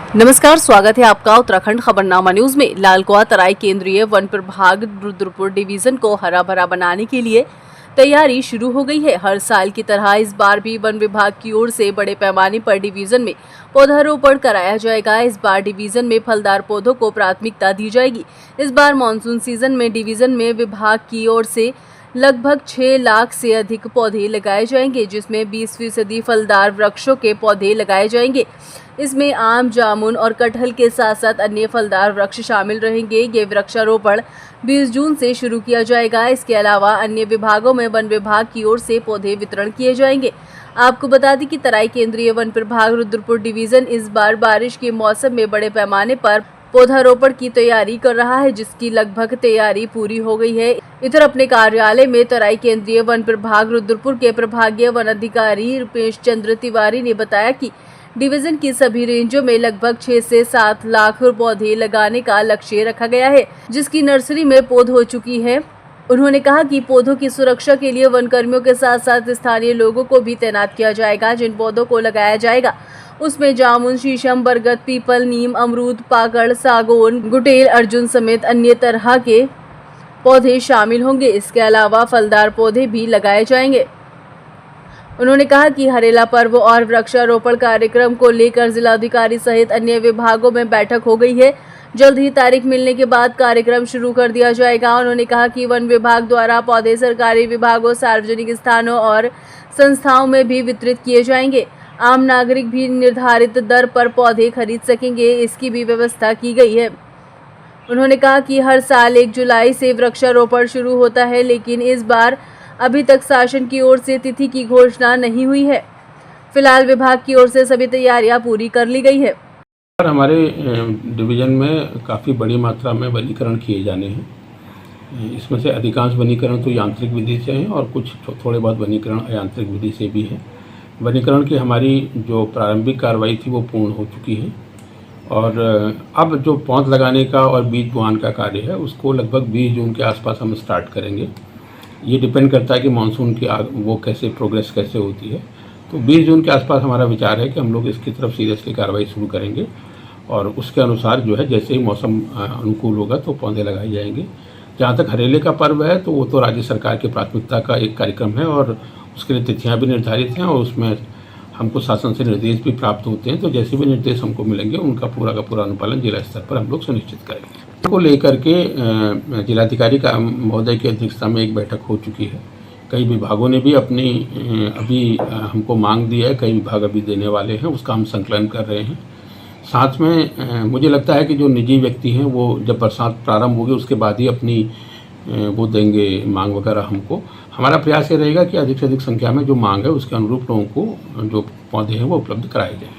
नमस्कार, स्वागत है आपका उत्तराखंड खबरनामा न्यूज में। लालकुआं तराई केंद्रीय वन प्रभाग रुद्रपुर डिवीजन को हरा भरा बनाने के लिए तैयारी शुरू हो गई है। हर साल की तरह इस बार भी वन विभाग की ओर से बड़े पैमाने पर डिवीजन में पौधारोपण कराया जाएगा। इस बार डिवीजन में फलदार पौधों को प्राथमिकता दी जाएगी। इस बार मानसून सीजन में डिवीजन में विभाग की ओर से लगभग 6 लाख से अधिक पौधे लगाए जाएंगे, जिसमें 20% फलदार वृक्षों के पौधे लगाए जाएंगे। इसमें आम, जामुन और कटहल के साथ साथ अन्य फलदार वृक्ष शामिल रहेंगे। ये वृक्षारोपण 20 जून से शुरू किया जाएगा। इसके अलावा अन्य विभागों में वन विभाग की ओर से पौधे वितरण किए जाएंगे। आपको बता दें कि तराई केंद्रीय वन प्रभाग रुद्रपुर डिवीजन इस बार बारिश के मौसम में बड़े पैमाने पर पौधारोपण की तैयारी कर रहा है, जिसकी लगभग तैयारी पूरी हो गई है। इधर अपने कार्यालय में तराई केंद्रीय वन प्रभाग रुद्रपुर के प्रभागीय वन अधिकारी रुपेश चंद्र तिवारी ने बताया कि डिवीजन की सभी रेंजों में लगभग 6 से 7 लाख पौधे लगाने का लक्ष्य रखा गया है, जिसकी नर्सरी में पौध हो चुकी है। उन्होंने कहा कि पौधों की सुरक्षा के लिए वन कर्मियों के साथ साथ स्थानीय लोगों को भी तैनात किया जाएगा। जिन पौधों को लगाया जाएगा उसमें जामुन, शीशम, बरगद, पीपल, नीम, अमरूद, पाकड़, सागौन, गुटेल, अर्जुन समेत अन्य तरह के पौधे शामिल होंगे। इसके अलावा फलदार पौधे भी लगाए जाएंगे। उन्होंने कहा कि हरेला पर्व और वृक्षारोपण कार्यक्रम को लेकर जिलाधिकारी सहित अन्य विभागों में बैठक हो गई है। जल्द ही तारीख मिलने के बाद कार्यक्रम शुरू कर दिया जाएगा। उन्होंने कहा कि वन विभाग द्वारा पौधे सरकारी विभागों, सार्वजनिक स्थानों और संस्थाओं में भी वितरित किए जाएंगे। आम नागरिक भी निर्धारित दर पर पौधे खरीद सकेंगे, इसकी भी व्यवस्था की गई है। उन्होंने कहा कि हर साल 1 जुलाई से वृक्षारोपण शुरू होता है, लेकिन इस बार अभी तक शासन की ओर से तिथि की घोषणा नहीं हुई है। फिलहाल विभाग की ओर से सभी तैयारियां पूरी कर ली गई है। हमारे डिवीज़न में काफ़ी बड़ी मात्रा में वनीकरण किए जाने हैं। इसमें से अधिकांश वनीकरण तो यांत्रिक विधि से हैं और कुछ थोड़े बहुत वनीकरण अयांत्रिक विधि से भी है। वनीकरण की हमारी जो प्रारंभिक कार्रवाई थी वो पूर्ण हो चुकी है और अब जो पौध लगाने का और बीज बुआन का कार्य है उसको लगभग 20 जून के आसपास हम स्टार्ट करेंगे। ये डिपेंड करता है कि मानसून की वो कैसे प्रोग्रेस कैसे होती है। तो 20 जून के आसपास हमारा विचार है कि हम लोग इसकी तरफ सीरियसली कार्रवाई शुरू करेंगे और उसके अनुसार जो है जैसे ही मौसम अनुकूल होगा तो पौधे लगाए जाएंगे। जहाँ तक हरेले का पर्व है तो वो तो राज्य सरकार की प्राथमिकता का एक कार्यक्रम है और उसके लिए तिथियाँ भी निर्धारित हैं और उसमें हमको शासन से निर्देश भी प्राप्त होते हैं। तो जैसे भी निर्देश हमको मिलेंगे उनका पूरा का पूरा अनुपालन जिला स्तर पर हम लोग सुनिश्चित करेंगे। को लेकर के जिलाधिकारी का महोदय की अध्यक्षता में एक बैठक हो चुकी है। कई विभागों ने भी अपनी अभी हमको मांग दी है, कई विभाग अभी देने वाले हैं, उसका हम संकलन कर रहे हैं। साथ में मुझे लगता है कि जो निजी व्यक्ति हैं वो जब बरसात प्रारंभ होगी उसके बाद ही अपनी वो देंगे मांग वगैरह हमको। हमारा प्रयास ये रहेगा कि अधिक से अधिक संख्या में जो मांग है उसके अनुरूप लोगों को जो पौधे हैं वो उपलब्ध कराए जाएँ।